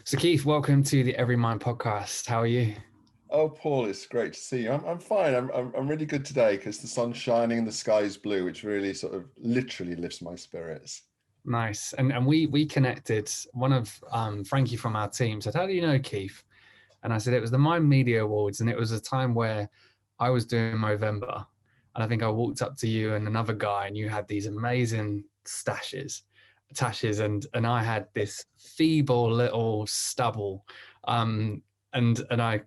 So Keith, welcome to the Everymind podcast. How are you? Oh, Paul, it's great to see you. I'm fine. I'm really good today because the sun's shining and the sky is blue, which really sort of literally lifts my spirits. Nice. And we connected. One of Frankie from our team said, "How do you know Keith?" And I said it was the Mind Media Awards, and it was a time where I was doing Movember, and I think I walked up to you and another guy, and you had these amazing tashes, and I had this feeble little stubble. And I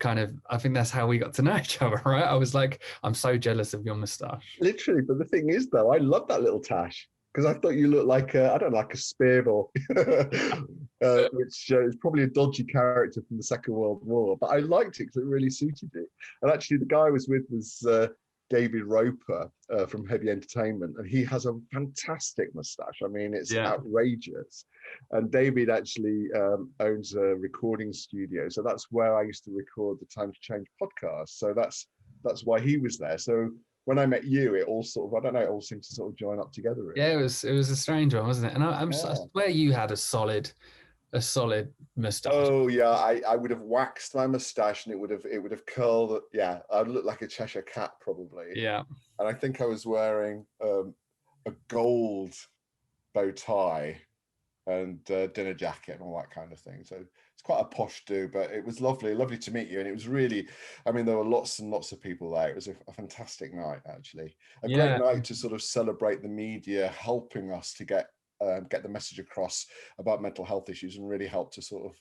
think that's how we got to know each other, right? I was like, I'm so jealous of your moustache. Literally, but the thing is, though, I love that little tash because I thought you looked like I don't know, like a spear or which is probably a dodgy character from the Second World War. But I liked it because it really suited you. And actually, the guy I was with was David Roper from Heavy Entertainment, and he has a fantastic mustache. I mean, it's Yeah. outrageous. And David actually owns a recording studio, so that's where I used to record the Time to Change podcast. So that's why he was there. So when I met you, it all sort of, I don't know, it all seemed to sort of join up together, really. Yeah, it was a strange one, wasn't it? And I Yeah. swear you had a solid moustache. Oh yeah, I would have waxed my mustache and it would have curled. Yeah, I'd look like a Cheshire cat probably. Yeah. And I think I was wearing a gold bow tie and dinner jacket and all that kind of thing. So it's quite a posh do, but it was lovely to meet you. And it was really, I mean, there were lots and lots of people there. It was a fantastic night, actually. A great Yeah. night to sort of celebrate the media helping us to get the message across about mental health issues and really help to sort of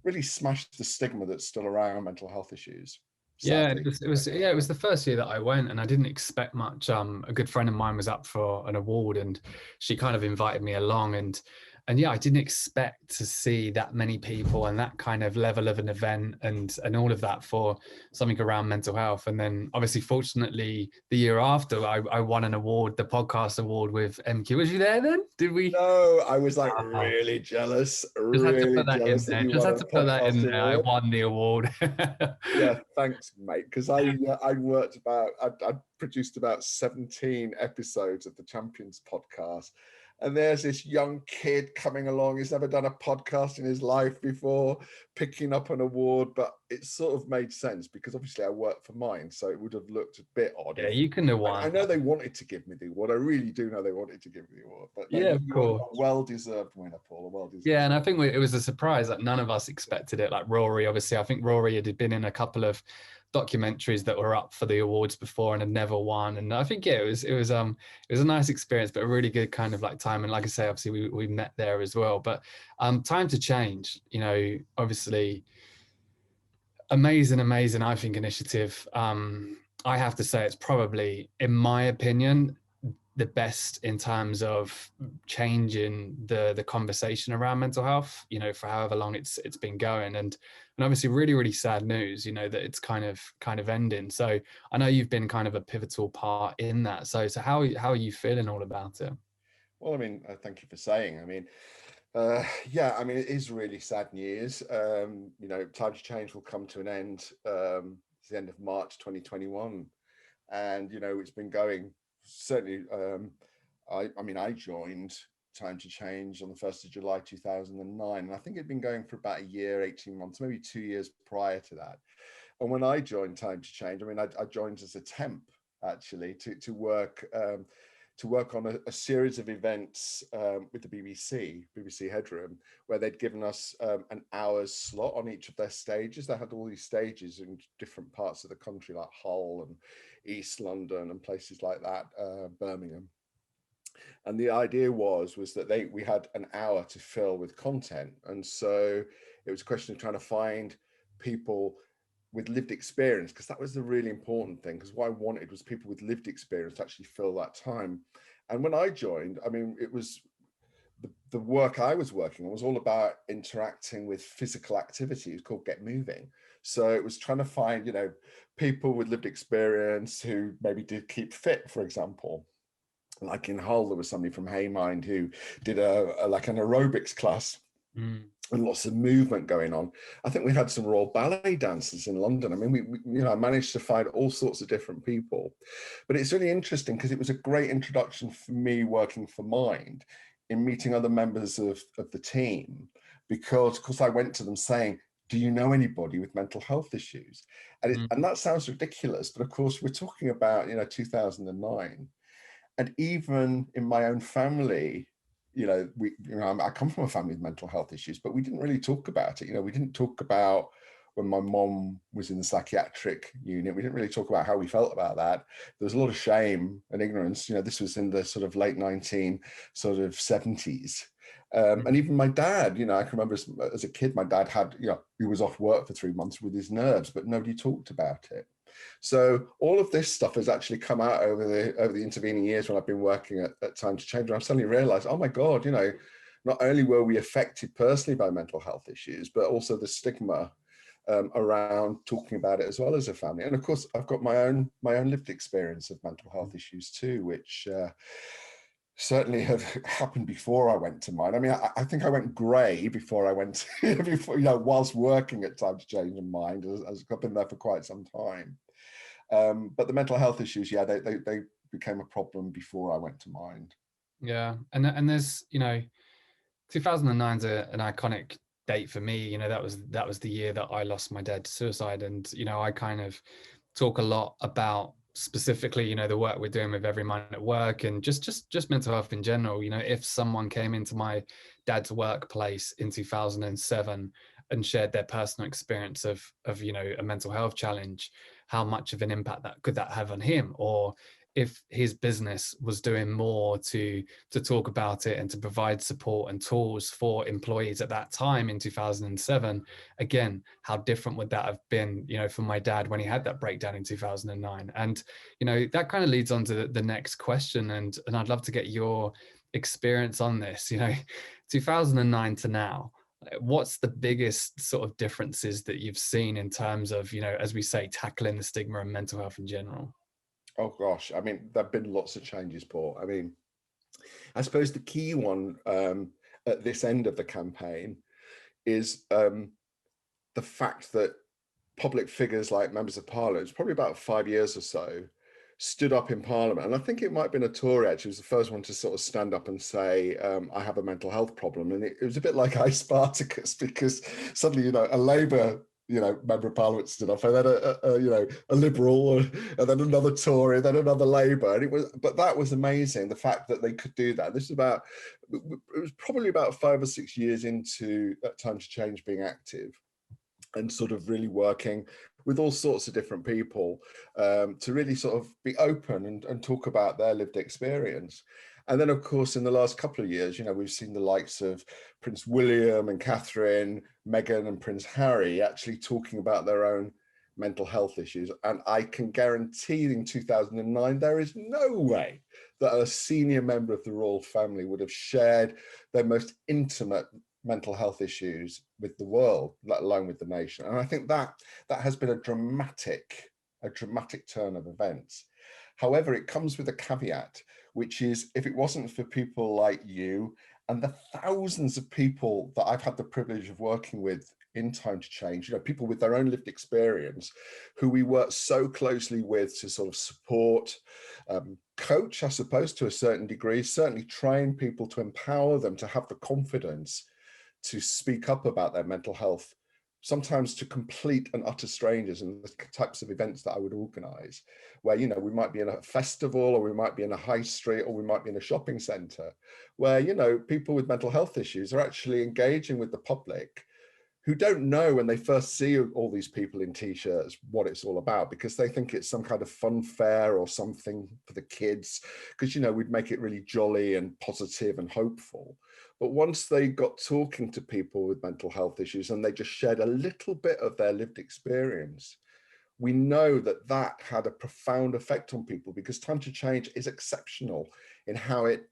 really smash the stigma that's still around mental health issues. Yeah, Sadly. it was the first year that I went, and I didn't expect much. A good friend of mine was up for an award, and she kind of invited me along, and yeah, I didn't expect to see that many people and that kind of level of an event and all of that for something around mental health. And then obviously, fortunately, the year after, I won an award, the podcast award with MQ. Was you there then? Did we? No, I was like really jealous, Just had to really put that in jealous that there. you Just won had a to put that in podcast there. I award. won the award. Yeah, thanks, mate. Because I worked I produced about 17 episodes of the Champions podcast, and there's this young kid coming along. He's never done a podcast in his life before, picking up an award. But it sort of made sense because obviously I work for mine, so it would have looked a bit odd. Yeah, you couldn't have I won. know they wanted to give me the award. I really do know they wanted to give me the award. But no, Yeah, of you're course. a well-deserved winner, Paul. A well-deserved. Yeah, and I think it was a surprise that none of us expected it. Like Rory, obviously, I think Rory had been in a couple of documentaries that were up for the awards before and had never won. And I think yeah, it was a nice experience, but a really good kind of like time. And like I say, obviously we met there as well. But Time to Change, obviously amazing, I think, initiative. I have to say it's probably, in my opinion, the best in terms of changing the conversation around mental health, for however long it's been going. And obviously really sad news, that it's kind of ending. So I know you've been kind of a pivotal part in that. So how are you feeling all about it? Well, I mean, thank you for saying. I mean, yeah, I mean, it is really sad news. Time to Change will come to an end. It's the end of March 2021, and it's been going certainly. I joined Time to Change on the 1st of July 2009, and I think it'd been going for about a year, 18 months, maybe 2 years prior to that. And when I joined Time to Change, I mean, I joined as a temp actually to work. To work on a series of events with the BBC Headroom, where they'd given us an hour's slot on each of their stages. They had all these stages in different parts of the country, like Hull and East London and places like that, Birmingham. And the idea was that we had an hour to fill with content. And so it was a question of trying to find people with lived experience, because that was the really important thing, because what I wanted was people with lived experience to actually fill that time. And when I joined, I mean, it was the work I was working on was all about interacting with physical activity. It was called Get Moving. So it was trying to find, people with lived experience who maybe did keep fit, for example. Like in Hull, there was somebody from Haymind who did like an aerobics class. And lots of movement going on. I think we had some Royal Ballet dancers in London. I mean, I managed to find all sorts of different people. But it's really interesting because it was a great introduction for me working for Mind in meeting other members of the team because of course I went to them saying, do you know anybody with mental health issues? And that sounds ridiculous, but of course we're talking about, 2009. And even in my own family, I come from a family with mental health issues, but we didn't really talk about it. We didn't talk about when my mom was in the psychiatric unit. We didn't really talk about how we felt about that. There was a lot of shame and ignorance. This was in the sort of late 1970s. And even my dad, I can remember as a kid, my dad had, he was off work for 3 months with his nerves, but nobody talked about it. So all of this stuff has actually come out over the intervening years when I've been working at Time to Change, and I've suddenly realized, oh my God, not only were we affected personally by mental health issues, but also the stigma around talking about it as well as a family. And of course, I've got my own lived experience of mental health issues too, which certainly have happened before I went to mine. I mean, I think I went grey before I went, whilst working at Time to Change and Mind, as I've been there for quite some time. But the mental health issues, yeah, they became a problem before I went to Mind. Yeah, and there's 2009 is an iconic date for me. That was the year that I lost my dad to suicide, and I kind of talk a lot about specifically the work we're doing with Everymind at work, and just mental health in general. If someone came into my dad's workplace in 2007 and shared their personal experience of a mental health challenge, how much of an impact that could have on him? Or if his business was doing more to talk about it and to provide support and tools for employees at that time in 2007, again, how different would that have been, for my dad when he had that breakdown in 2009? And, that kind of leads on to the next question. And I'd love to get your experience on this, 2009 to now. What's the biggest sort of differences that you've seen in terms of, as we say, tackling the stigma and mental health in general? Oh gosh, I mean, there have been lots of changes, Paul. I mean, I suppose the key one at this end of the campaign is the fact that public figures like members of Parliament, it's probably about 5 years or so, stood up in Parliament. And I think it might have been a Tory actually was the first one to sort of stand up and say, I have a mental health problem. And it was a bit like I Spartacus, because suddenly, a Labour member of Parliament stood up, and then a Liberal, and then another Tory, and then another Labour, but that was amazing. The fact that they could do that. It was probably about 5 or 6 years into that Time to Change being active, and sort of really working with all sorts of different people to really sort of be open and talk about their lived experience. And then, of course, in the last couple of years, we've seen the likes of Prince William and Catherine, Meghan and Prince Harry actually talking about their own mental health issues. And I can guarantee in 2009, there is no way that a senior member of the royal family would have shared their most intimate mental health issues with the world, let alone with the nation. And I think that has been a dramatic turn of events. However, it comes with a caveat, which is if it wasn't for people like you and the thousands of people that I've had the privilege of working with in Time to Change, people with their own lived experience, who we work so closely with to sort of support, coach, I suppose, to a certain degree, certainly train people to empower them to have the confidence to speak up about their mental health, sometimes to complete and utter strangers, and the types of events that I would organize, where, we might be in a festival, or we might be in a high street, or we might be in a shopping center, where, people with mental health issues are actually engaging with the public, who don't know when they first see all these people in t-shirts what it's all about, because they think it's some kind of fun fair or something for the kids, because we'd make it really jolly and positive and hopeful. But once they got talking to people with mental health issues and they just shared a little bit of their lived experience, we know that that had a profound effect on people, because Time to Change is exceptional in how it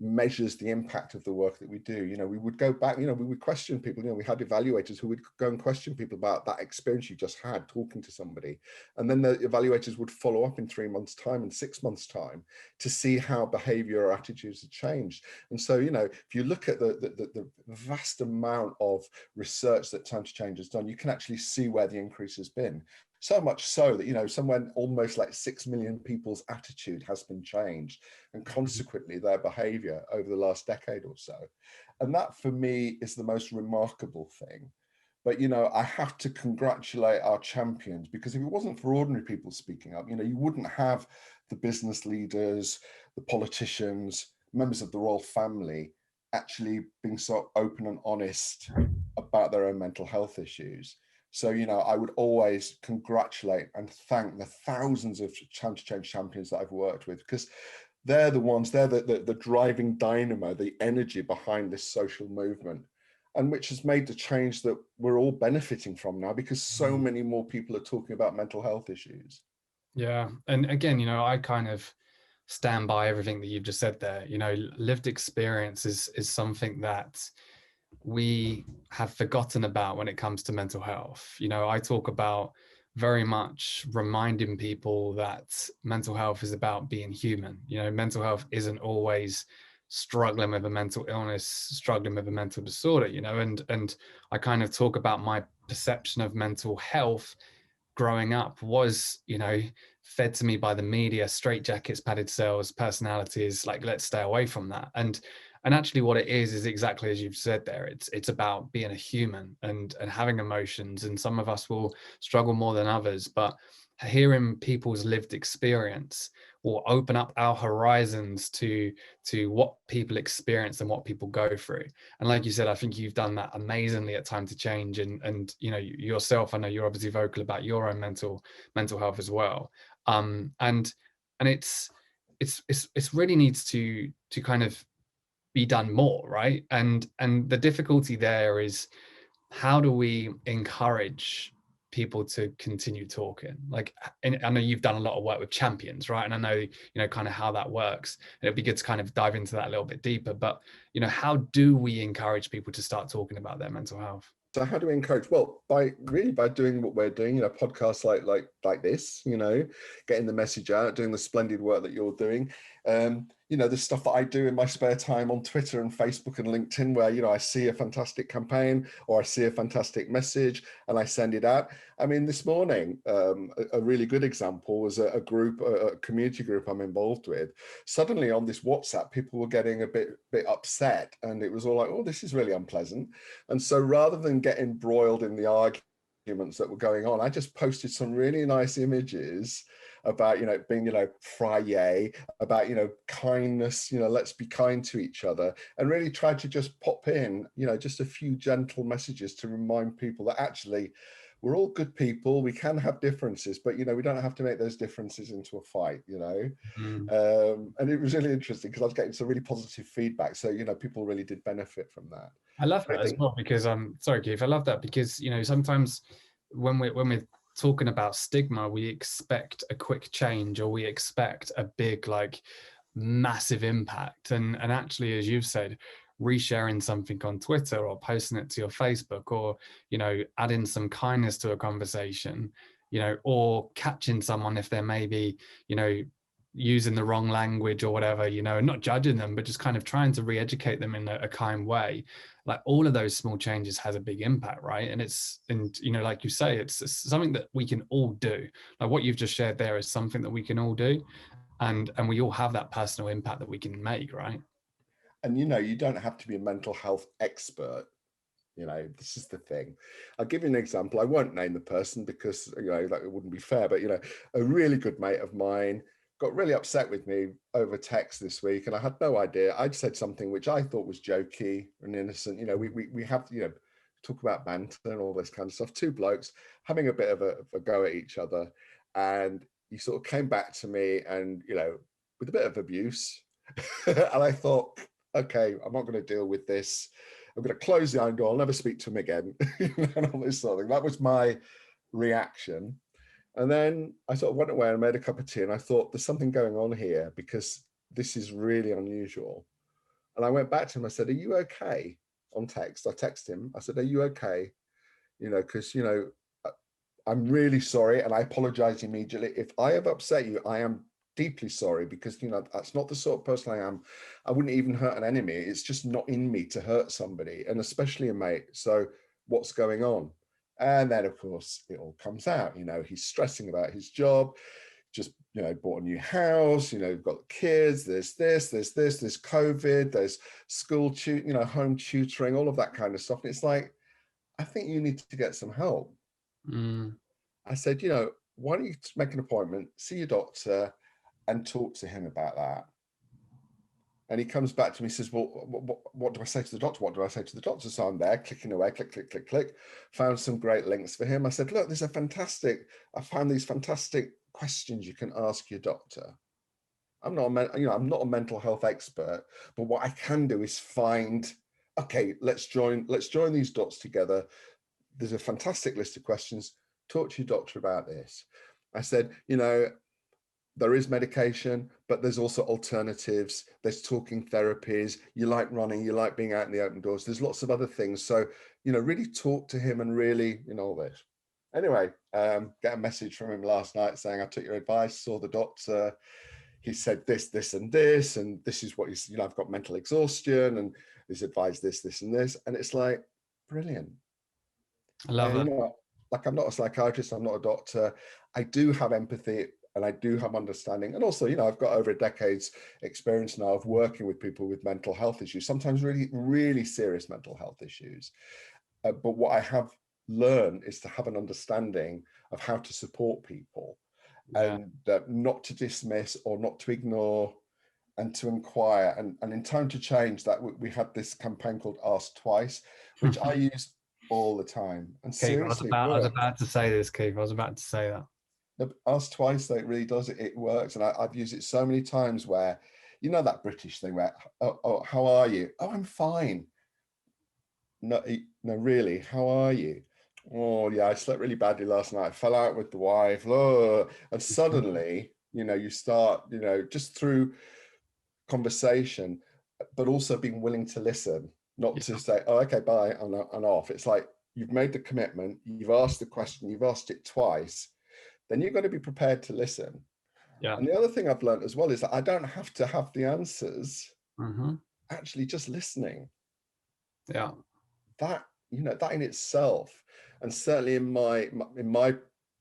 measures the impact of the work that we do. We would go back, we would question people, we had evaluators who would go and question people about that experience you just had talking to somebody. And then the evaluators would follow up in 3 months' time and 6 months' time to see how behavior or attitudes had changed. And so, if you look at the vast amount of research that Time to Change has done, you can actually see where the increase has been. So much so that, you know, somewhere almost like 6 million people's attitude has been changed, and consequently their behavior over the last decade or so. And that for me is the most remarkable thing. But, you know, I have to congratulate our champions, because if it wasn't for ordinary people speaking up, you know, you wouldn't have the business leaders, the politicians, members of the royal family actually being so open and honest about their own mental health issues. So, you know, I would always congratulate and thank the thousands of Time to Change champions that I've worked with, because they're the ones, they're the driving dynamo, the energy behind this social movement, and which has made the change that we're all benefiting from now, because so many more people are talking about mental health issues. Yeah. And again, you know, I kind of stand by everything that you've just said there. You know, lived experience is something that we have forgotten about when it comes to mental health. You know, I talk about very much reminding people that mental health is about being human. You know, mental health isn't always struggling with a mental illness, struggling with a mental disorder, you know, and I kind of talk about my perception of mental health growing up was, you know, fed to me by the media, straitjackets, padded cells, personalities, like, let's stay away from that. And actually what it is exactly as you've said there. It's about being a human and having emotions, and some of us will struggle more than others, but hearing people's lived experience will open up our horizons to what people experience and what people go through. And like you said, I think you've done that amazingly at Time to Change, and you know, yourself, I know you're obviously vocal about your own mental health as well. And it's really needs to kind of be done more, right? And the difficulty there is, how do we encourage people to continue talking? Like, and I know you've done a lot of work with champions, right? And I know, you know, kind of how that works. And it'd be good to kind of dive into that a little bit deeper. But, you know, how do we encourage people to start talking about their mental health? So how do we encourage? Well, by doing what we're doing, you know, podcasts like this, you know, getting the message out, doing the splendid work that you're doing. You know, the stuff that I do in my spare time on Twitter and Facebook and LinkedIn, where, you know, I see a fantastic campaign or I see a fantastic message and I send it out. I mean, this morning, a really good example was a group, a community group I'm involved with. Suddenly on this WhatsApp, people were getting a bit upset, and it was all like, oh, this is really unpleasant. And so rather than get embroiled in the arguments that were going on, I just posted some really nice images about, you know, being, you know, Friday, about, you know, kindness, you know, let's be kind to each other, and really tried to just pop in, you know, just a few gentle messages to remind people that actually we're all good people. We can have differences, but, you know, we don't have to make those differences into a fight, you know. And it was really interesting because I was getting some really positive feedback. So, you know, people really did benefit from that. I love But that I as think, well, because sorry, Keith, I love that because, you know, sometimes when we're talking about stigma, we expect a quick change, or we expect a big, like, massive impact. And actually, as you've said, resharing something on Twitter or posting it to your Facebook, or, you know, adding some kindness to a conversation, you know, or catching someone if they're maybe, you know, using the wrong language or whatever, you know, not judging them, but just kind of trying to re-educate them in a kind way. Like, all of those small changes has a big impact, right? And you know, like you say, it's something that we can all do. Like what you've just shared there is something that we can all do, and we all have that personal impact that we can make, right? and, you know, you don't have to be a mental health expert. You know, this is the thing. I'll give you an example. I won't name the person because, you know, that it wouldn't be fair, but, you know, a really good mate of mine got really upset with me over text this week, and I had no idea. I'd said something which I thought was jokey and innocent. You know, we have to, you know, talk about banter and all this kind of stuff. Two blokes having a bit of a go at each other, and he sort of came back to me, and, you know, with a bit of abuse. And I thought, okay, I'm not going to deal with this. I'm going to close the iron door. I'll never speak to him again. And all this sort of thing. That was my reaction. And then I sort of went away and made a cup of tea, and I thought, there's something going on here, because this is really unusual. And I went back to him. I said, are you okay? On text. I texted him. I said, are you okay? You know, because, you know, I'm really sorry, and I apologize immediately. If I have upset you, I am deeply sorry, because, you know, that's not the sort of person I am. I wouldn't even hurt an enemy. It's just not in me to hurt somebody, and especially a mate. So what's going on? And then, of course, it all comes out. He's stressing about his job, just, bought a new house, got kids, there's COVID, there's school, home tutoring, all of that kind of stuff. And it's like, I think you need to get some help. I said, why don't you make an appointment, see your doctor and talk to him about that? And he comes back to me, says, well, what do I say to the doctor? What do I say to the doctor? So I'm there clicking away, click, found some great links for him. I said, look, I found these fantastic questions you can ask your doctor. I'm not a mental health expert, but what I can do is find, okay, let's join these dots together. There's a fantastic list of questions. Talk to your doctor about this. I said, there is medication, but there's also alternatives. There's talking therapies. You like running, you like being out in the open doors. There's lots of other things. So, really talk to him and really, all this. Anyway, get a message from him last night saying, I took your advice, saw the doctor. He said this, and this is what he's, I've got mental exhaustion and he's advised this, and this. And it's like, brilliant. I love it. Like, I'm not a psychiatrist, I'm not a doctor. I do have empathy and I do have understanding. And also, I've got over a decade's experience now of working with people with mental health issues, sometimes really, really serious mental health issues. But what I have learned is to have an understanding of how to support people, and not to dismiss or not to ignore, and to inquire. And in Time to Change, that we had this campaign called Ask Twice, which I use all the time. And Keith, seriously, I was about to say this, Keith. I was about to say that. Ask Twice, though, it really does. It works. And I've used it so many times where, that British thing where, oh, how are you? Oh, I'm fine. No, really, how are you? Oh, yeah, I slept really badly last night. I fell out with the wife. Oh. And suddenly, you start, just through conversation, but also being willing to listen, not to say, oh, okay, bye, and off. It's like, you've made the commitment, you've asked the question, you've asked it twice, then you've got to be prepared to listen. Yeah. And the other thing I've learned as well is that I don't have to have the answers. Actually, just listening. Yeah. That, that in itself, and certainly in my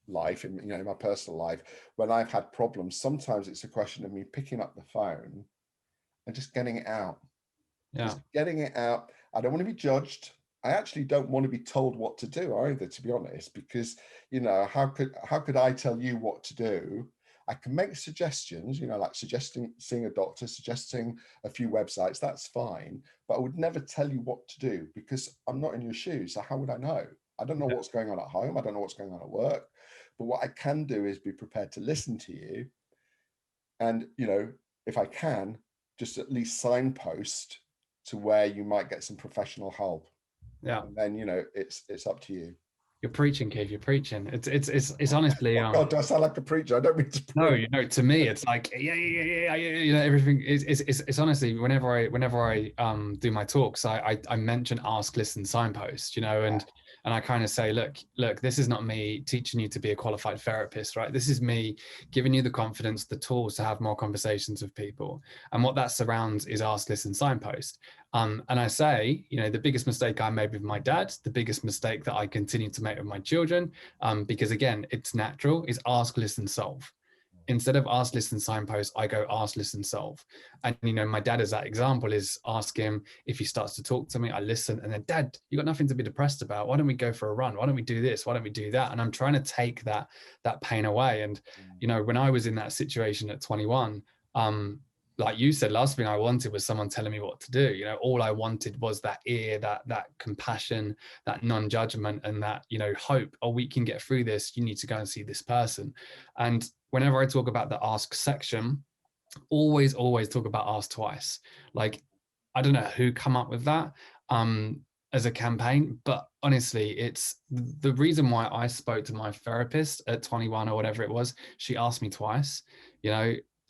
life, in my personal life, when I've had problems, sometimes it's a question of me picking up the phone and just getting it out. Just getting it out. I don't want to be judged. I actually don't want to be told what to do either, to be honest, because, how could I tell you what to do? I can make suggestions, like suggesting seeing a doctor, suggesting a few websites, that's fine. But I would never tell you what to do because I'm not in your shoes. So how would I know? I don't know what's going on at home. I don't know what's going on at work. But what I can do is be prepared to listen to you. And, if I can, just at least signpost to where you might get some professional help. Yeah. And then, it's up to you. You're preaching, Keith. You're preaching. It's honestly. Oh God, do I sound like a preacher? I don't mean to. No, to me, it's like everything is. It's honestly, whenever I do my talks, I mention ask, listen, signpost. And I kind of say, look, this is not me teaching you to be a qualified therapist, right? This is me giving you the confidence, the tools to have more conversations with people. And what that surrounds is ask, listen, signpost. And I say, the biggest mistake I made with my dad, the biggest mistake that I continue to make with my children, because again, it's natural, is ask, listen, solve. Instead of ask, listen, signpost, I go ask, listen, solve. And, my dad as that example is ask him if he starts to talk to me, I listen. And then, Dad, you got nothing to be depressed about. Why don't we go for a run? Why don't we do this? Why don't we do that? And I'm trying to take that pain away. And, when I was in that situation at 21, like you said, last thing I wanted was someone telling me what to do. All I wanted was that ear, that compassion, that non-judgment, and that, hope. Oh, we can get through this. You need to go and see this person. And whenever I talk about the ask section, always talk about ask twice. Like, I don't know who come up with that as a campaign, but honestly, it's the reason why I spoke to my therapist at 21 or whatever it was. She asked me twice.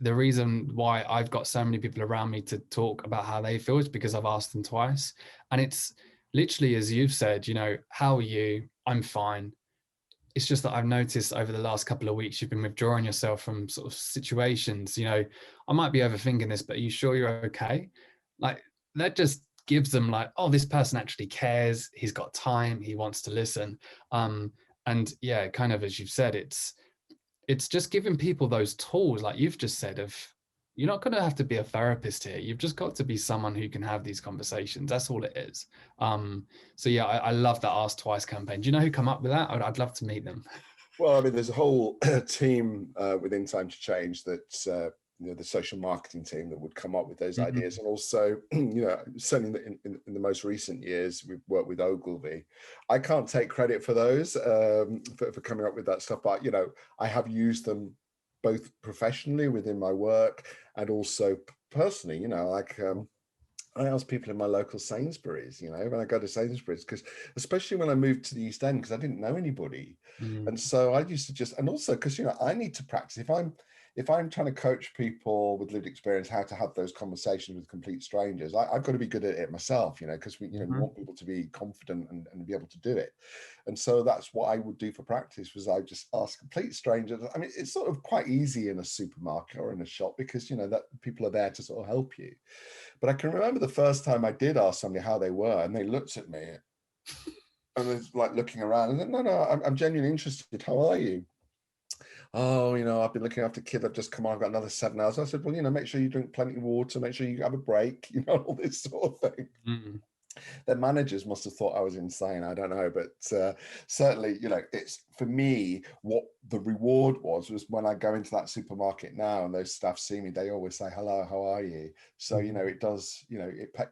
The reason why I've got so many people around me to talk about how they feel is because I've asked them twice. And it's literally, as you've said, how are you? I'm fine. It's just that I've noticed over the last couple of weeks, you've been withdrawing yourself from sort of situations. I might be overthinking this, but are you sure you're okay? Like, that just gives them like, oh, this person actually cares, he's got time, he wants to listen. And yeah, kind of as you've said, it's just giving people those tools, like you've just said, of you're not going to have to be a therapist here. You've just got to be someone who can have these conversations. That's all it is. So yeah, I love that Ask Twice campaign. Do you know who come up with that? I'd love to meet them. Well, I mean, there's a whole team within Time to Change that the social marketing team that would come up with those ideas, and also, certainly in the most recent years, we've worked with Ogilvy. I can't take credit for those for coming up with that stuff, but I have used them both professionally within my work and also personally. I ask people in my local Sainsbury's, when I go to Sainsbury's, because especially when I moved to the East End, because I didn't know anybody. And so I used to and also because, I need to practice. If I'm trying to coach people with lived experience, how to have those conversations with complete strangers, I've got to be good at it myself, because we want people to be confident and be able to do it. And so that's what I would do for practice, was I just ask complete strangers. I mean, it's sort of quite easy in a supermarket or in a shop, because, that people are there to sort of help you. But I can remember the first time I did ask somebody how they were, and they looked at me and was like looking around, and then, no, I'm genuinely interested. How are you? Oh, I've been looking after Kieth. I've just come on. I've got another 7 hours. I said, well, make sure you drink plenty of water. Make sure you have a break. All this sort of thing. Their managers must have thought I was insane. I don't know, but certainly, it's, for me, what the reward was when I go into that supermarket now and those staff see me, they always say, hello, how are you? So, it does,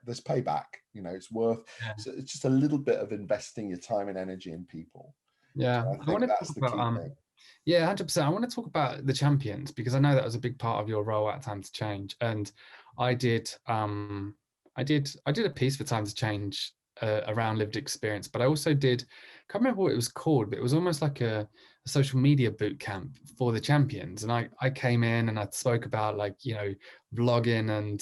there's payback, it's worth, so it's just a little bit of investing your time and energy in people. Yeah. So I think that's the key thing. Yeah, 100%. I want to talk about the champions, because I know that was a big part of your role at Time to Change. And I did a piece for Time to Change around lived experience, but I also did, can't remember what it was called, but it was almost like a social media boot camp for the champions. And I came in and I spoke about, like, vlogging and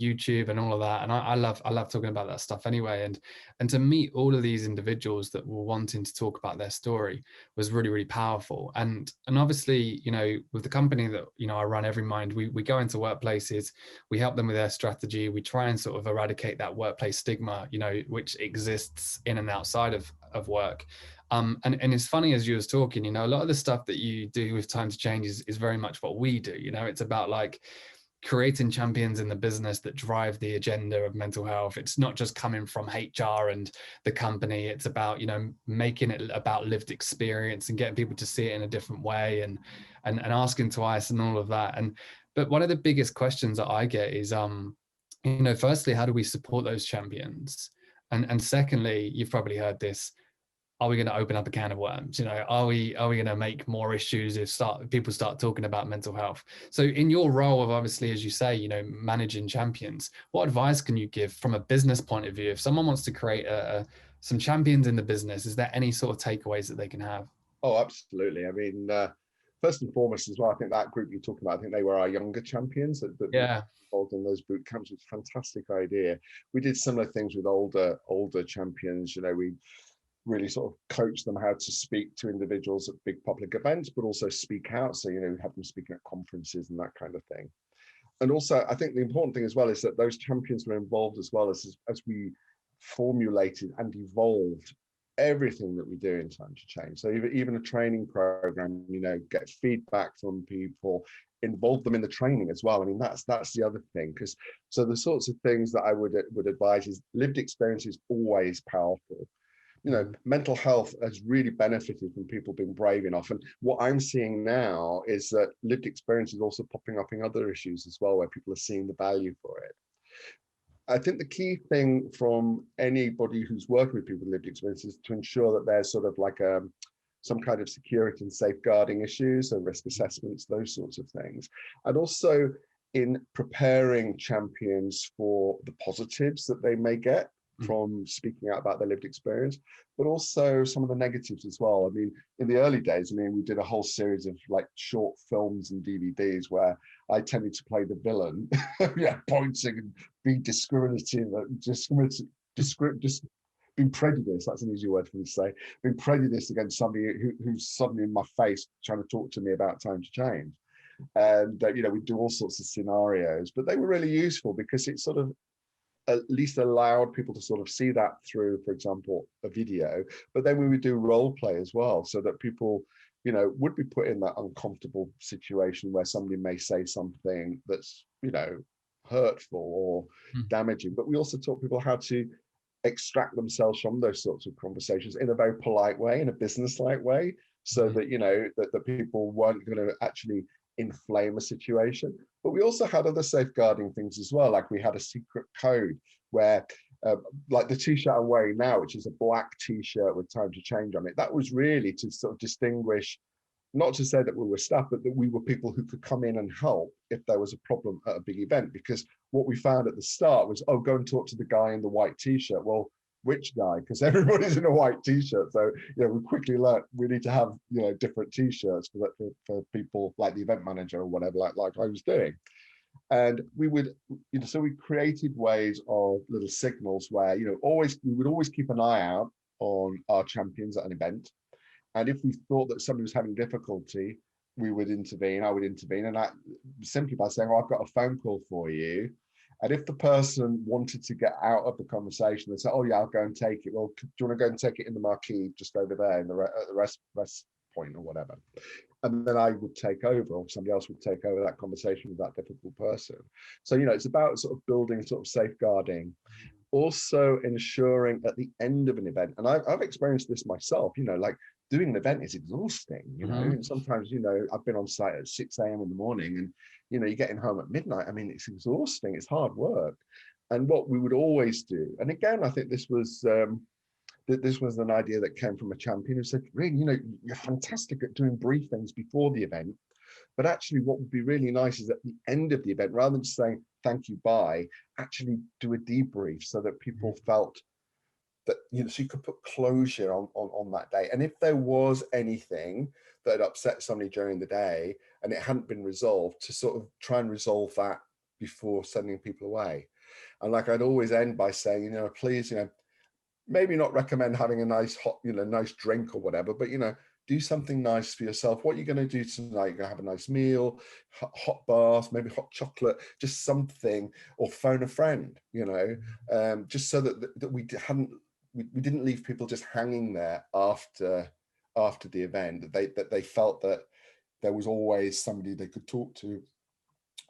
YouTube and all of that. And I love talking about that stuff anyway. And to meet all of these individuals that were wanting to talk about their story was really, really powerful. And obviously, with the company that I run, Everymind, we go into workplaces, we help them with their strategy, we try and sort of eradicate that workplace stigma, which exists in and outside of work. And it's funny, as you was talking, a lot of the stuff that you do with Time to Change is very much what we do. It's about like creating champions in the business that drive the agenda of mental health. It's not just coming from HR and the company. It's about, making it about lived experience and getting people to see it in a different way and asking twice and all of that. But one of the biggest questions that I get is, firstly, how do we support those champions? And secondly, you've probably heard this, are we going to open up a can of worms? Are we going to make more issues if people start talking about mental health? So in your role of, obviously, as you say, managing champions, what advice can you give from a business point of view? If someone wants to create some champions in the business, is there any sort of takeaways that they can have? Oh, absolutely. I mean, first and foremost as well, I think that group you're talking about, I think they were our younger champions that Yeah. involved in those boot camps. It's a fantastic idea. We did similar things with older champions. We really sort of coach them how to speak to individuals at big public events, but also speak out. So, we have them speaking at conferences and that kind of thing. And also, I think the important thing as well is that those champions were involved as well as we formulated and evolved everything that we do in Time to Change. So even a training program, get feedback from people, involve them in the training as well. I mean, that's the other thing, because so the sorts of things that I would advise is lived experience is always powerful. Mental health has really benefited from people being brave enough. And what I'm seeing now is that lived experience is also popping up in other issues as well, where people are seeing the value for it. I think the key thing from anybody who's working with people with lived experience is to ensure that there's sort of like some kind of security and safeguarding issues and risk assessments, those sorts of things. And also in preparing champions for the positives that they may get from speaking out about their lived experience, but also some of the negatives as well. I mean, in the early days, we did a whole series of like short films and DVDs where I tended to play the villain, pointing and be discriminative, being prejudiced, that's an easy word for me to say, being prejudiced against somebody who's suddenly in my face trying to talk to me about Time to Change. And, we do all sorts of scenarios, but they were really useful because it sort of at least allowed people to sort of see that through, for example, a video. But then we would do role play as well, so that people, you know, would be put in that uncomfortable situation where somebody may say something that's, you know, hurtful or damaging. But we also taught people how to extract themselves from those sorts of conversations in a very polite way, in a business-like way, so that, you know, that the people weren't going to actually inflame a situation. But we also had other safeguarding things as well, like we had a secret code where like the t-shirt I'm wearing now, which is a black t-shirt with time to change on it, that was really to sort of distinguish, not to say that we were staff, but that we were people who could come in and help if there was a problem at a big event. Because what we found at the start was, oh, go and talk to the guy in the white t-shirt. Well, which guy? Because everybody's in a white t-shirt. So, you know, we quickly learned we need to have, you know, different t-shirts for people like the event manager or whatever, like I was doing. And we would, you know, so we created ways of little signals where, you know, we would always keep an eye out on our champions at an event. And if we thought that somebody was having difficulty, we would intervene, I would intervene, and I simply by saying, oh, I've got a phone call for you. And if the person wanted to get out of the conversation, they say, oh yeah, I'll go and take it. Well, do you want to go and take it in the marquee just over there in the rest point or whatever? And then I would take over, or somebody else would take over that conversation with that difficult person. So, you know, it's about sort of building sort of safeguarding, also ensuring at the end of an event, and I've experienced this myself, you know, like doing an event is exhausting, you know, and sometimes, you know, I've been on site at 6 a.m. in the morning, and, you know, you're getting home at midnight. I mean, it's exhausting, it's hard work. And what we would always do, and again, I think this was an idea that came from a champion who said, really, you know, you're fantastic at doing briefings before the event, but actually what would be really nice is at the end of the event, rather than just saying thank you, bye, actually do a debrief so that people felt that, you know, so you could put closure on that day. And if there was anything that had upset somebody during the day and it hadn't been resolved, to sort of try and resolve that before sending people away. And like I'd always end by saying, you know, please, you know, maybe not recommend having a nice hot, you know, nice drink or whatever, but, you know, do something nice for yourself. What are you going to do tonight? You're going to have a nice meal, hot bath, maybe hot chocolate, just something, or phone a friend, you know, just so that we didn't leave people just hanging there after the event, that they felt that there was always somebody they could talk to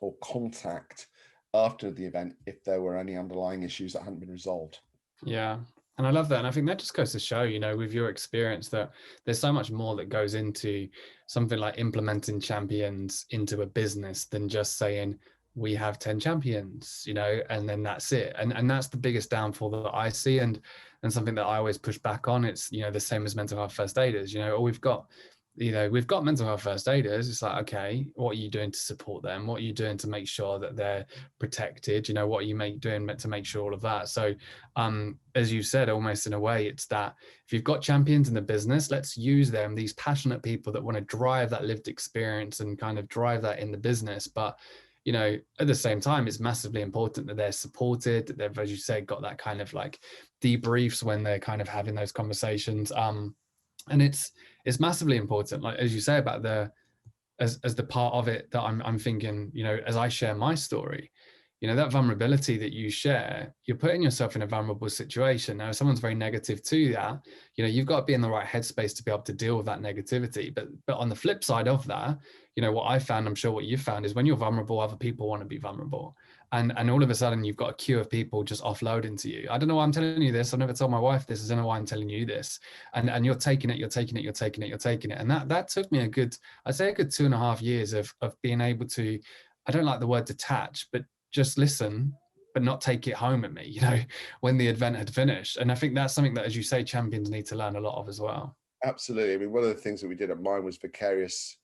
or contact after the event if there were any underlying issues that hadn't been resolved. Yeah. And I love that. And I think that just goes to show, you know, with your experience, that there's so much more that goes into something like implementing champions into a business than just saying, we have 10 champions, you know, and then that's it. And that's the biggest downfall that I see. And something that I always push back on. It's, you know, the same as mental health first aiders, you know, or we've got mental health first aiders. It's like, okay, what are you doing to support them? What are you doing to make sure that they're protected? You know, what are you doing to make sure all of that? So as you said, almost in a way, it's that if you've got champions in the business, let's use them, these passionate people that want to drive that lived experience and kind of drive that in the business. But, you know, at the same time, it's massively important that they're supported, that they've, as you said, got that kind of like debriefs when they're kind of having those conversations. And it's massively important, like as you say, about as the part of it that I'm thinking, you know, as I share my story, you know, that vulnerability that you share, you're putting yourself in a vulnerable situation. Now, if someone's very negative to that, you know, you've got to be in the right headspace to be able to deal with that negativity. But on the flip side of that, you know, what I found, I'm sure what you found, is when you're vulnerable, other people want to be vulnerable. And all of a sudden you've got a queue of people just offloading to you. I don't know why I'm telling you this. I've never told my wife this. I don't know why I'm telling you this. And you're taking it. And that took me I'd say a good 2.5 years of being able to, I don't like the word detach, but just listen, but not take it home at me, you know, when the event had finished. And I think that's something that, as you say, champions need to learn a lot of as well. Absolutely. I mean, one of the things that we did at mine was vicarious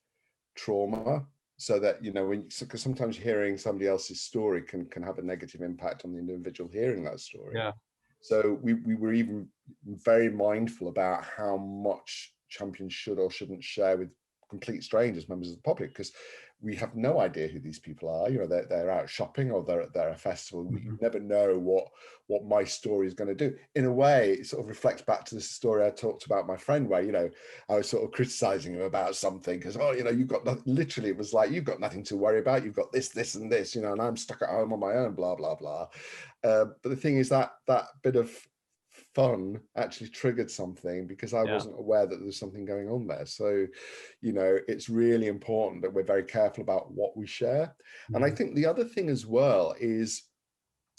trauma, so that, you know, because sometimes hearing somebody else's story can have a negative impact on the individual hearing that story. Yeah. So we were even very mindful about how much champions should or shouldn't share with complete strangers, members of the public, because we have no idea who these people are. You know, they're out shopping or they're at a festival. Mm-hmm. You never know what my story is going to do. In a way, it sort of reflects back to the story I talked about my friend, where, you know, I was sort of criticizing him about something because, oh, you know, you've got nothing. Literally, it was like, you've got nothing to worry about. You've got this, and this, you know, and I'm stuck at home on my own, blah, blah, blah. But the thing is that bit of fun actually triggered something, because I wasn't aware that there's something going on there. So, you know, it's really important that we're very careful about what we share. Mm-hmm. And I think the other thing as well is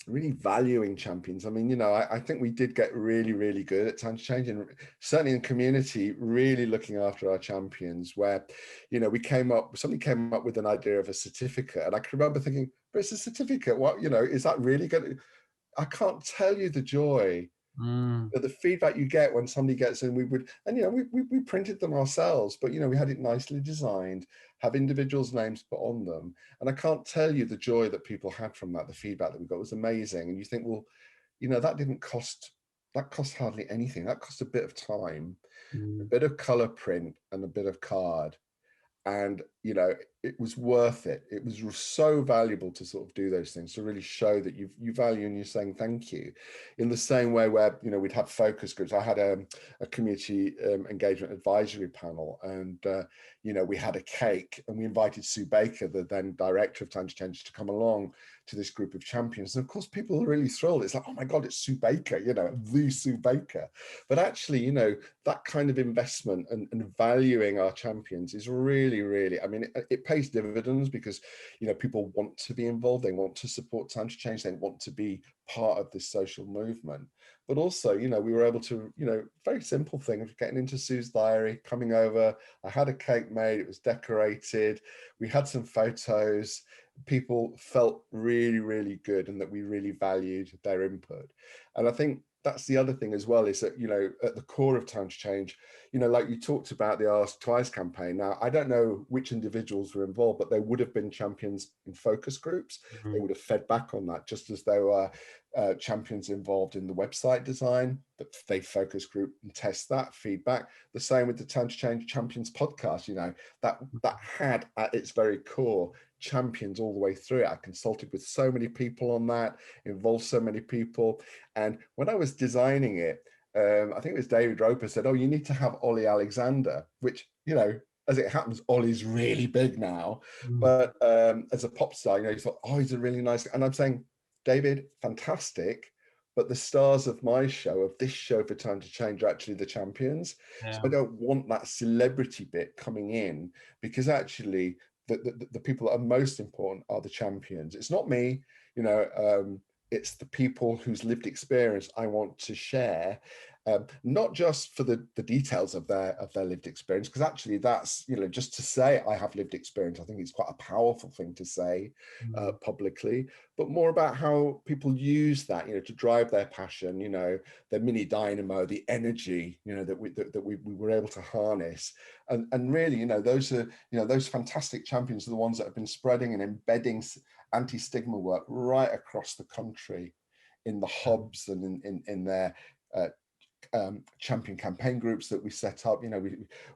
really valuing champions. I mean, you know, I think we did get really, really good at Time to Change, and certainly in community, really looking after our champions, where, you know, somebody came up with an idea of a certificate, and I can remember thinking, but it's a certificate, what, you know, is that really good? I can't tell you the joy, the feedback you get when somebody gets in. And you know, we printed them ourselves, but, you know, we had it nicely designed, have individuals' names put on them, and I can't tell you the joy that people had from that. The feedback that we got was amazing. And you think, well, you know, that cost hardly anything. That cost a bit of time, a bit of color print, and a bit of card. And, you know, it was worth it. It was so valuable to sort of do those things, to really show that you value and you're saying thank you. In the same way where, you know, we'd have focus groups. I had a community engagement advisory panel, and, you know, we had a cake, and we invited Sue Baker, the then director of Time to Change, to come along to this group of champions. And of course, people are really thrilled. It's like, oh my God, it's Sue Baker, you know, the Sue Baker. But actually, you know, that kind of investment and valuing our champions is really, really, I mean, it pays dividends, because, you know, people want to be involved. They want to support Time to Change. They want to be part of this social movement. But also, you know, we were able to, you know, very simple thing of getting into Sue's diary, coming over. I had a cake made. It was decorated. We had some photos. People felt really, really good, and that we really valued their input. And I think that's the other thing as well, is that, you know, at the core of Time to Change, you know, like you talked about the Ask Twice campaign. Now, I don't know which individuals were involved, but there would have been champions in focus groups. Mm-hmm. They would have fed back on that, just as there were champions involved in the website design, that they focus group and test that feedback. The same with the Time to Change Champions podcast, you know, that had at its very core champions all the way through it. I consulted with so many people on that, involved so many people. And when I was designing it, I think it was David Roper said, oh, you need to have Ollie Alexander, which, you know, as it happens, Ollie's really big now. But as a pop star, you know, you thought, oh, he's a really nice, and I'm saying, David, fantastic, but the stars of my show, of this show for Time to Change, are actually the champions. So I don't want that celebrity bit coming in, because actually the people that are most important are the champions. It's not me, you know, it's the people whose lived experience I want to share, not just for the details of their lived experience, because actually that's, you know, just to say I have lived experience, I think it's quite a powerful thing to say publicly, but more about how people use that, you know, to drive their passion, you know, their mini dynamo, the energy, you know, that we were able to harness. And really, you know, those are, you know, those fantastic champions are the ones that have been spreading and embedding anti-stigma work right across the country, in the hubs and in their champion campaign groups that we set up. You know,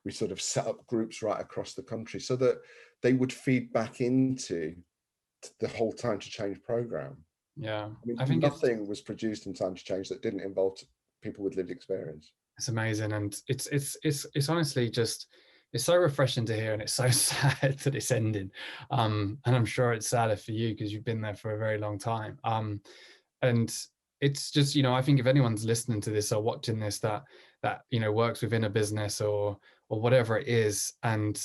we sort of set up groups right across the country so that they would feed back into the whole Time to Change program. Yeah, I mean, I think nothing was produced in Time to Change that didn't involve people with lived experience. It's amazing, and it's honestly just, it's so refreshing to hear, and it's so sad that it's ending. And I'm sure it's sadder for you because you've been there for a very long time. And it's just, you know, I think if anyone's listening to this or watching this that you know, works within a business or whatever it is, and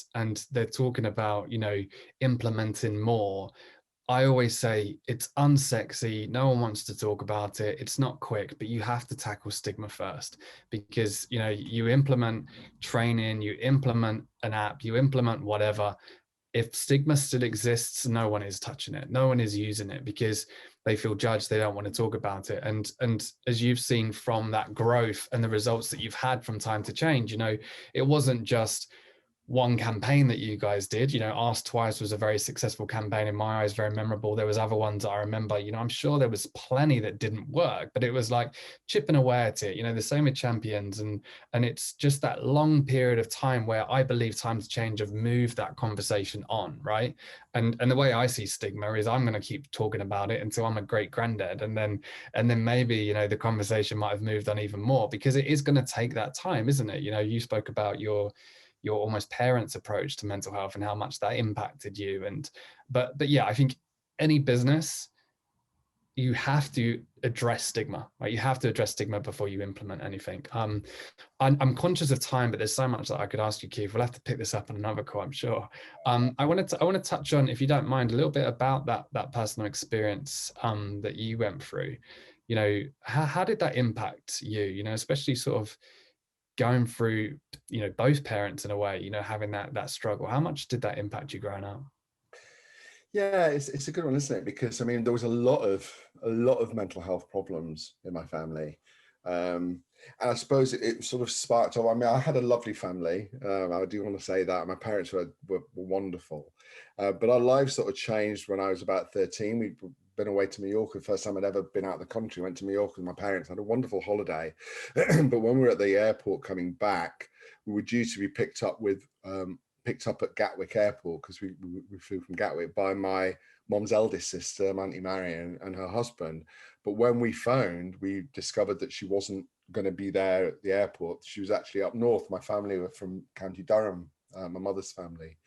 they're talking about, you know, implementing more, I always say it's unsexy. No one wants to talk about it. It's not quick, but you have to tackle stigma first, because, you know, you implement training, you implement an app, you implement whatever. If stigma still exists, no one is touching it. No one is using it because they feel judged. They don't want to talk about it. And as you've seen from that growth and the results that you've had from Time to Change, you know, it wasn't just one campaign that you guys did. You know, Ask Twice was a very successful campaign in my eyes, very memorable. There was other ones that I remember. You know, I'm sure there was plenty that didn't work, but it was like chipping away at it. You know, the same with Champions, and it's just that long period of time where I believe times change have moved that conversation on, right? And the way I see stigma is I'm going to keep talking about it until I'm a great granddad, and then maybe, you know, the conversation might have moved on even more, because it is going to take that time, isn't it? You know, you spoke about your almost parents' approach to mental health and how much that impacted you. And but yeah, I think any business, you have to address stigma, right? You have to address stigma before you implement anything. I'm conscious of time, but there's so much that I could ask you, Keith. We'll have to pick this up on another call, I'm sure. I want to touch on, if you don't mind, a little bit about that personal experience that you went through. You know, how did that impact you? You know, especially sort of going through, you know, both parents in a way, you know, having that struggle. How much did that impact you growing up? Yeah, it's a good one, isn't it? Because I mean, there was a lot of mental health problems in my family, and I suppose it sort of sparked off. I mean, I had a lovely family. I do want to say that my parents were wonderful, but our lives sort of changed when I was about 13. We'd been away to Mallorca, the first time I'd ever been out of the country. Went to Mallorca with my parents, had a wonderful holiday, but when we were at the airport coming back, we were due to be picked up at Gatwick Airport, because we flew from Gatwick, by my mom's eldest sister, Auntie Marion, and her husband. But when we phoned, we discovered that she wasn't going to be there at the airport. She was actually up north. My family were from County Durham, my mother's family.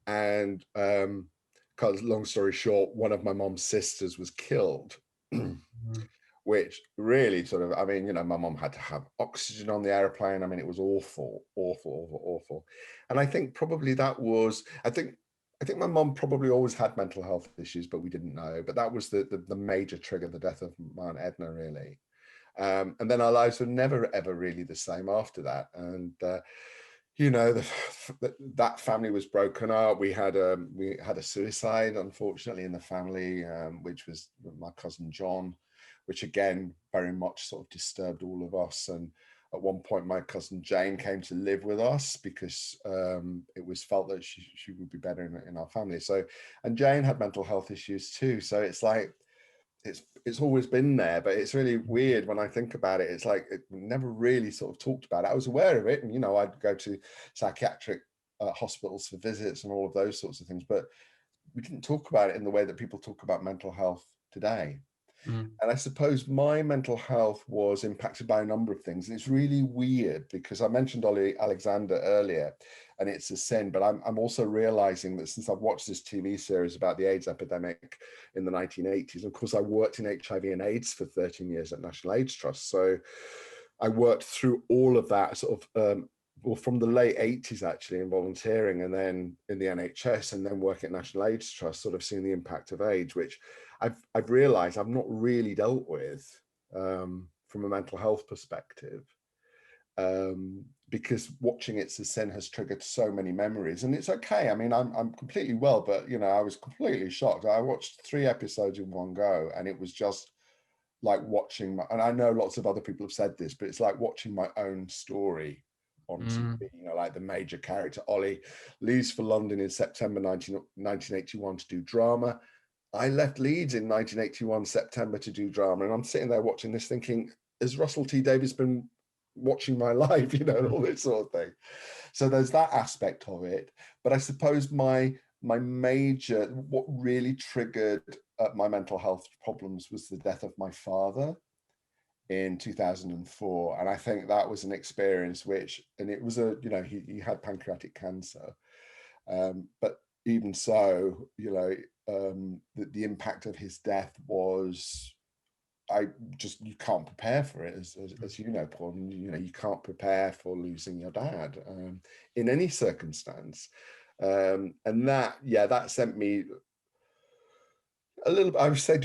And long story short, one of my mom's sisters was killed. Mm. Which really sort of, I mean, you know, my mom had to have oxygen on the airplane. I mean, it was awful, awful, awful, awful. And I think probably that was, I think my mom probably always had mental health issues, but we didn't know. But that was the major trigger, the death of my Aunt Edna, really. And then our lives were never, ever really the same after that. And, you know, that family was broken up. We had a suicide, unfortunately, in the family, which was my cousin John, which again very much sort of disturbed all of us. And at one point, my cousin Jane came to live with us because it was felt that she would be better in our family. So, and Jane had mental health issues too. So it's like, it's always been there, but it's really weird when I think about it. It's like it never really sort of talked about it. I was aware of it, and you know, I'd go to psychiatric hospitals for visits and all of those sorts of things, but we didn't talk about it in the way that people talk about mental health today. Mm. And I suppose my mental health was impacted by a number of things. And it's really weird because I mentioned Ollie Alexander earlier, and it's a sin, but I'm also realizing that since I've watched this TV series about the AIDS epidemic in the 1980s, of course, I worked in HIV and AIDS for 13 years at National AIDS Trust. So I worked through all of that sort of, well, from the late 80s actually, in volunteering, and then in the NHS, and then working at National AIDS Trust, sort of seeing the impact of AIDS, which I've realized I've not really dealt with from a mental health perspective, because watching It's a Sin has triggered so many memories. And it's okay. I mean, I'm completely well, but you know, I was completely shocked. I watched 3 episodes in one go, and it was just like watching and I know lots of other people have said this, but it's like watching my own story on TV. Mm. You know, like the major character Ollie leaves for London in September 1981 to do drama. I left Leeds in 1981 September to do drama, and I'm sitting there watching this thinking, has Russell T Davies been watching my life, you know, and all this sort of thing. So there's that aspect of it. But I suppose my major, what really triggered my mental health problems was the death of my father in 2004. And I think that was an experience which, and it was you know, he had pancreatic cancer. But even so, you know, the impact of his death was, you can't prepare for it, as you know, Paul. You know, you can't prepare for losing your dad in any circumstance. And that sent me a little. I would say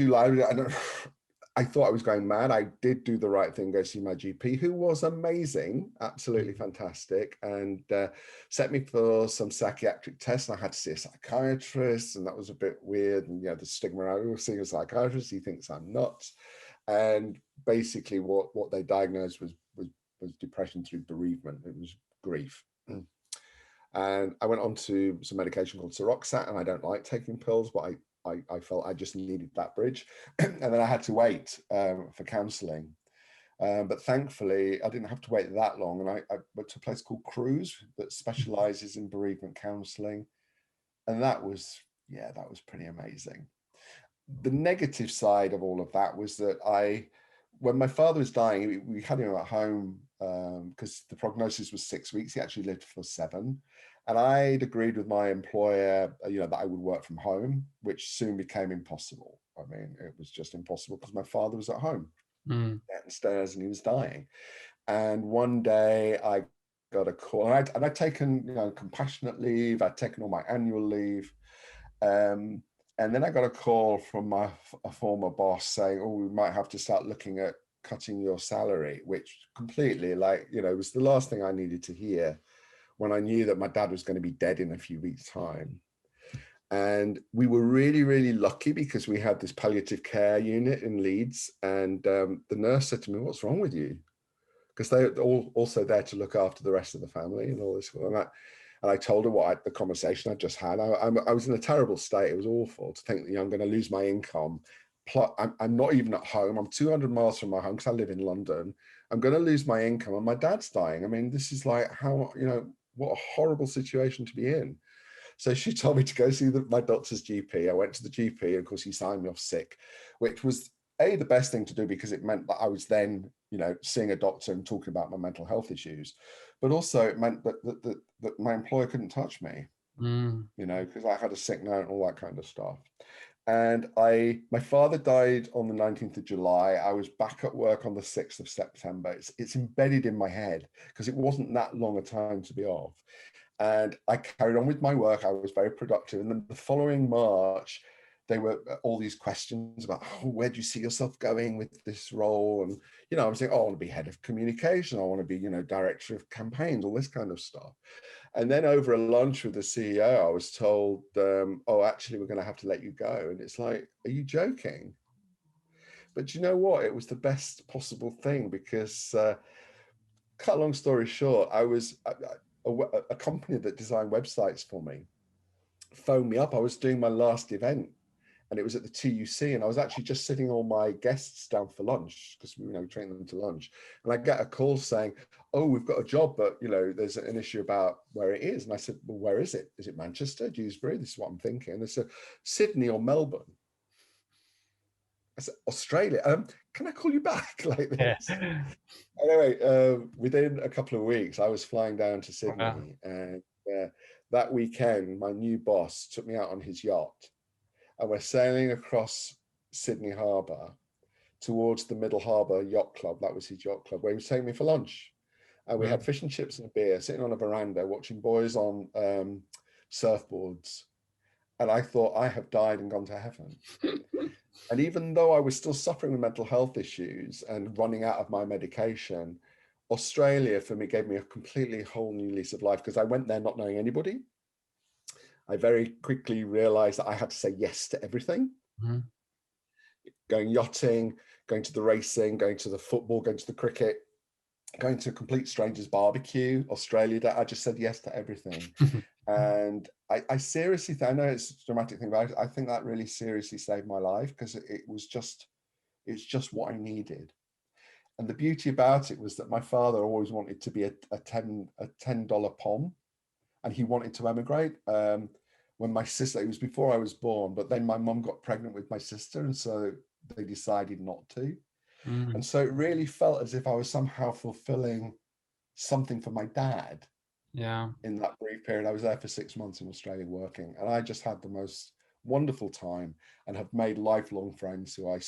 I thought I was going mad. I did do the right thing, go see my GP, who was amazing, absolutely fantastic, and set me for some psychiatric tests. And I had to see a psychiatrist, and that was a bit weird. And you know, the stigma, I was seeing a psychiatrist, he thinks I'm nuts. And basically what they diagnosed was depression through bereavement. It was grief. And I went on to some medication called Seroxat, and I don't like taking pills, but I felt I just needed that bridge. And then I had to wait for counselling. But thankfully, I didn't have to wait that long. And I went to a place called Cruise that specialises in bereavement counselling. And that was pretty amazing. The negative side of all of that was that when my father was dying, we had him at home because the prognosis was 6 weeks. He actually lived for 7. And I'd agreed with my employer, that I would work from home, which soon became impossible. I mean, it was just impossible because my father was at home downstairs and he was dying. And one day I got a call, and I'd taken compassionate leave, I'd taken all my annual leave. And then I got a call from a former boss saying, "Oh, we might have to start looking at cutting your salary," which completely, was the last thing I needed to hear when I knew that my dad was going to be dead in a few weeks' time. And we were really, really lucky because we had this palliative care unit in Leeds. And the nurse said to me, "What's wrong with you?" Because they're also there to look after the rest of the family and all this. And I told her the conversation I just had. I was in a terrible state. It was awful to think that I'm going to lose my income. I'm not even at home. I'm 200 miles from my home because I live in London. I'm going to lose my income and my dad's dying. I mean, this is like what a horrible situation to be in. So she told me to go see my doctor's GP. I went to the GP, and of course he signed me off sick, which was the best thing to do because it meant that I was then, seeing a doctor and talking about my mental health issues. But also it meant that my employer couldn't touch me, because I had a sick note and all that kind of stuff. And my father died on the 19th of July. I was back at work on the 6th of September. It's embedded in my head because it wasn't that long a time to be off. And I carried on with my work. I was very productive. And then the following March, there were all these questions about, where do you see yourself going with this role? And, I was saying, I want to be head of communication. I want to be, director of campaigns, all this kind of stuff. And then over a lunch with the CEO, I was told, actually, we're going to have to let you go. And it's like, are you joking? But you know what? It was the best possible thing because, cut a long story short, I was a company that designed websites for me phoned me up. I was doing my last event and it was at the TUC, and I was actually just sitting all my guests down for lunch because we train them to lunch, and I get a call saying, "Oh, we've got a job, but there's an issue about where it is." And I said, "Well, where is it? Is it Manchester, Dewsbury?" This is what I'm thinking. And they said, "Sydney or Melbourne." I said, "Australia. Can I call you back?" Like this. Yeah. Anyway, within a couple of weeks, I was flying down to Sydney, and that weekend, my new boss took me out on his yacht, and we're sailing across Sydney Harbour towards the Middle Harbour Yacht Club. That was his yacht club, where he was taking me for lunch. And we had fish and chips and a beer, sitting on a veranda, watching boys on surfboards. And I thought, I have died and gone to heaven. And even though I was still suffering with mental health issues and running out of my medication, Australia for me gave me a completely whole new lease of life because I went there not knowing anybody. I very quickly realized that I had to say yes to everything. Going yachting, going to the racing, going to the football, going to the cricket, going to a complete stranger's barbecue, Australia. I just said yes to everything. And I seriously think, I know it's a dramatic thing, but I think that really seriously saved my life because it's just what I needed. And the beauty about it was that my father always wanted to be a $10 POM, and he wanted to emigrate. When my sister, it was before I was born, but then my mum got pregnant with my sister, and so they decided not to. And so it really felt as if I was somehow fulfilling something for my dad. Yeah. In that brief period, I was there for 6 months in Australia working, and I just had the most wonderful time and have made lifelong friends who I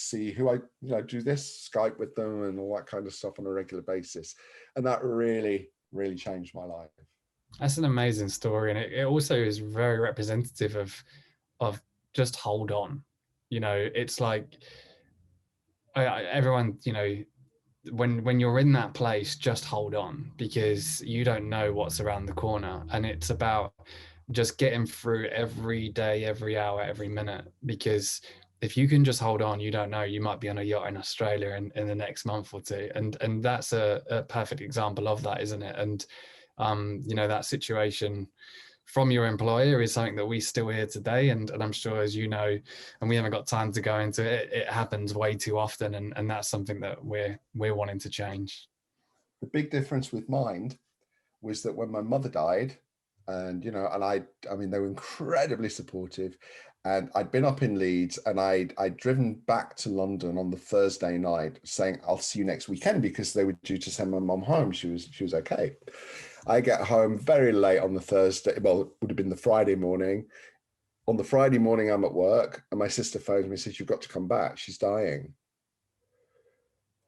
do this, Skype with them and all that kind of stuff on a regular basis. And that really, really changed my life. That's an amazing story. And it also is very representative of just hold on. It's like everyone, when you're in that place, just hold on because you don't know what's around the corner. And it's about just getting through every day, every hour, every minute, because if you can just hold on, you don't know, you might be on a yacht in Australia in the next month or two. And that's a perfect example of that, isn't it? And that situation from your employer is something that we still hear today. And I'm sure, as you know, and we haven't got time to go into it, it happens way too often. And that's something that we're wanting to change. The big difference with Mind was that when my mother died, and I mean, they were incredibly supportive, and I'd been up in Leeds, and I'd driven back to London on the Thursday night saying I'll see you next weekend, because they were due to send my mum home. She was okay. I get home very late on the Thursday, well, it would have been the Friday morning. On the Friday morning, I'm at work, and my sister phones me and says, "You've got to come back, she's dying."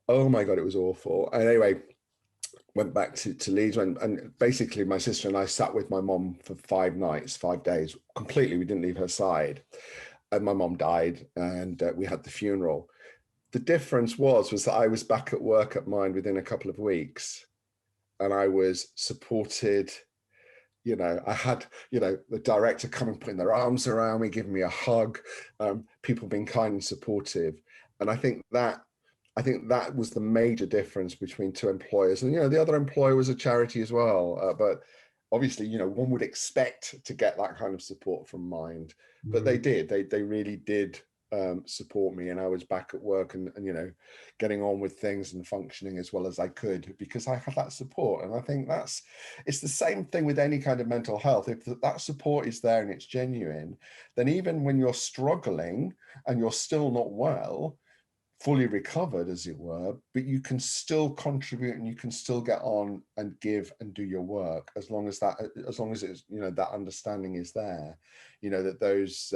Oh my God, it was awful. And anyway, went back to Leeds, and basically my sister and I sat with my mom for 5 nights, 5 days, completely. We didn't leave her side. And my mom died, and we had the funeral. The difference was that I was back at work at Mind within a couple of weeks, and I was supported. I had, the director coming, putting their arms around me, giving me a hug, people being kind and supportive. And I think that was the major difference between two employers. And, the other employer was a charity as well. But obviously, one would expect to get that kind of support from Mind. But they did. They really did support me. And I was back at work and getting on with things and functioning as well as I could, because I had that support. And I think it's the same thing with any kind of mental health. If that support is there and it's genuine, then even when you're struggling and you're still not well, fully recovered, as it were, but you can still contribute and you can still get on and give and do your work, as long as it's, that understanding is there, that those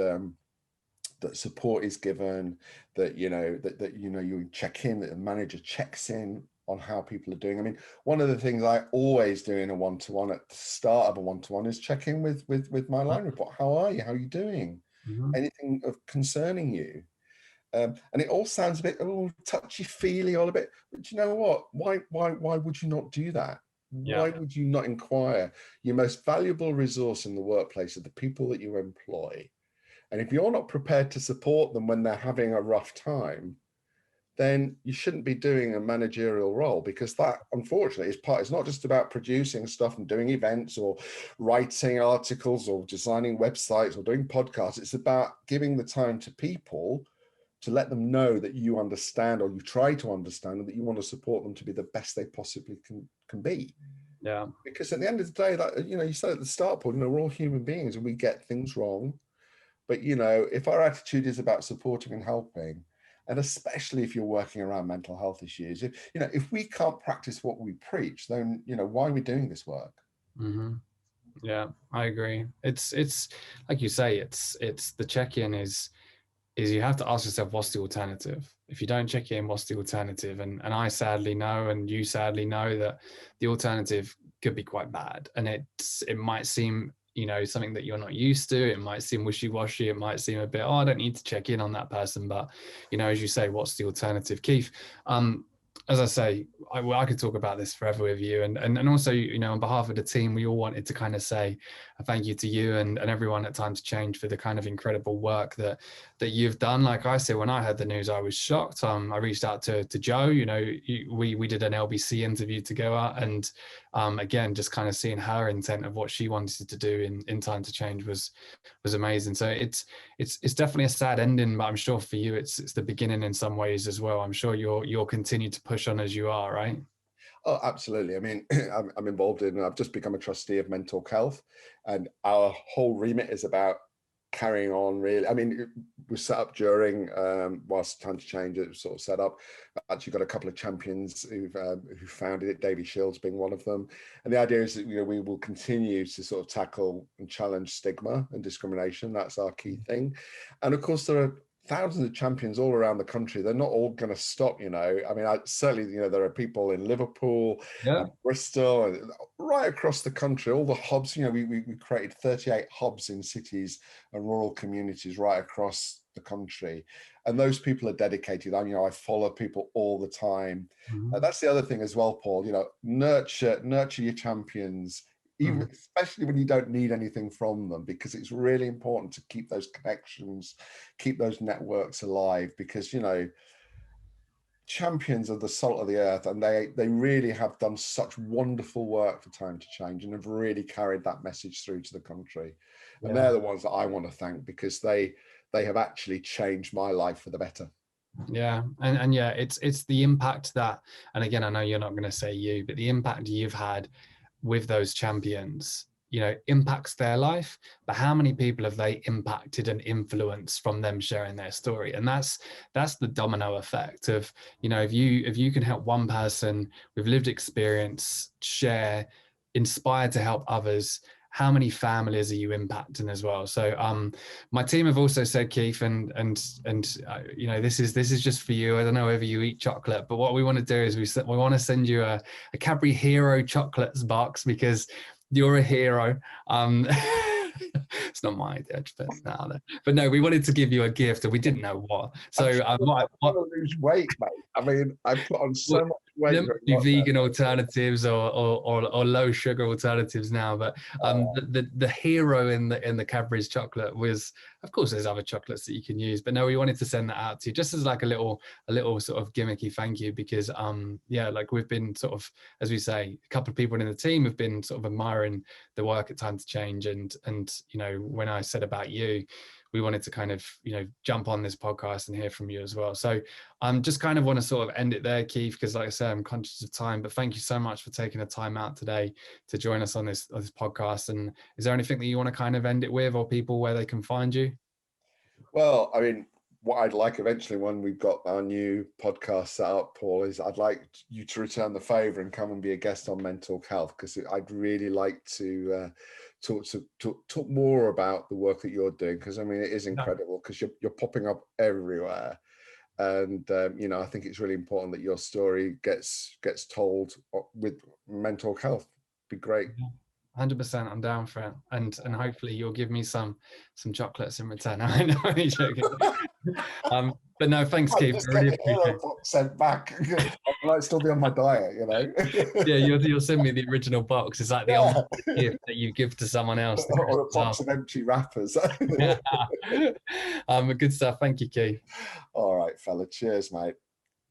that support is given, that you check in, that the manager checks in on how people are doing. I mean, one of the things I always do in a one-to-one, at the start of a one-to-one, is check in with my line report. How are you? How are you doing? Anything of concerning you? And it all sounds a bit touchy-feely, all a bit, but you know what? Why would you not do that? Yeah. Why would you not inquire? Your most valuable resource in the workplace are the people that you employ. And if you're not prepared to support them when they're having a rough time, then you shouldn't be doing a managerial role, because that, unfortunately, it's not just about producing stuff and doing events or writing articles or designing websites or doing podcasts. It's about giving the time to people to let them know that you understand, or you try to understand, and that you want to support them to be the best they possibly can be. Yeah. Because at the end of the day, that, you said at the start, Paul, we're all human beings and we get things wrong. But, if our attitude is about supporting and helping, and especially if you're working around mental health issues, if we can't practice what we preach, then, why are we doing this work? Yeah, I agree. It's like you say, it's the check-in is you have to ask yourself, what's the alternative? If you don't check in, what's the alternative? And I sadly know, and you sadly know, that the alternative could be quite bad. And it might seem, something that you're not used to. It might seem wishy-washy. It might seem a bit, I don't need to check in on that person. But, as you say, what's the alternative? Keith, as I say, I could talk about this forever with you. And also, on behalf of the team, we all wanted to kind of say a thank you to you and everyone at Time to Change for the kind of incredible work that you've done. Like I said, when I heard the news, I was shocked. I reached out to Joe, we did an LBC interview together. And again, just kind of seeing her intent of what she wanted to do in Time to Change was amazing. So it's definitely a sad ending, but I'm sure for you, it's the beginning in some ways as well. I'm sure you'll continue to push on as you are, right? Oh, absolutely. I mean, I'm involved I've just become a trustee of mental health, and our whole remit is about carrying on, really. I mean, it was set up during, whilst Time to Change, it was sort of set up. I've actually got a couple of champions who founded it, Davy Shields being one of them. And the idea is that, we will continue to sort of tackle and challenge stigma and discrimination. That's our key thing. And of course, there are thousands of champions all around the country. They're not all going to stop, I mean, certainly, there are people in Liverpool, and Bristol, and right across the country, all the hubs. We created 38 hubs in cities and rural communities right across the country, and those people are dedicated. I follow people all the time. That's the other thing as well, Paul. Nurture your champions, even especially when you don't need anything from them, because it's really important to keep those connections, keep those networks alive, because champions of the salt of the earth, and they really have done such wonderful work for Time to Change, and have really carried that message through to the country. And they're the ones that I want to thank, because they have actually changed my life for the better. Yeah, and yeah, it's the impact that, and again, I know you're not going to say you, but the impact you've had with those champions, you know, impacts their life, but how many people have they impacted and influenced from them sharing their story? And that's the domino effect of, you know, if you can help one person with lived experience share, inspire to help others, how many families are you impacting as well? So my team have also said, Keith, and you know, this is just for you. I don't know whether you eat chocolate, but what we want to do is we want to send you a Cadbury Hero chocolates box, because you're a hero. It's not my idea, but no, we wanted to give you a gift, and we didn't know what. So I want to lose weight, mate. I mean, I've put on so much weight. Do vegan alternatives or low sugar alternatives now, but the hero in the Cadbury's chocolate was, of course, there's other chocolates that you can use, but no, we wanted to send that out to you just as like a little sort of gimmicky thank you, because yeah, like we've been sort of, as we say, a couple of people in the team have been sort of admiring the work at Time to Change, and you know, when I said about you, we wanted to kind of, you know, jump on this podcast and hear from you as well. So just kind of want to sort of end it there, Keith, because like I said, I'm conscious of time, but thank you so much for taking the time out today to join us on this podcast. And is there anything that you want to kind of end it with, or people where they can find you? Well, I mean, what I'd like eventually, when we've got our new podcast set up, Paul, is I'd like you to return the favor and come and be a guest on Mental Health, because I'd really like to talk more about the work that you're doing, because I mean, it is incredible, because you're popping up everywhere, and you know, I think it's really important that your story gets told with Mental Health. Be great. 100%, I'm down for it, and hopefully you'll give me some chocolates in return. I know, I'm joking. But no, thanks, Keith. Just get the hero box sent back. I might still be on my diet, you know. Yeah, you'll send me the original box. It's like the gift that you give to someone else, or a box of empty wrappers. Good stuff. Thank you, Keith. All right, fella. Cheers, mate.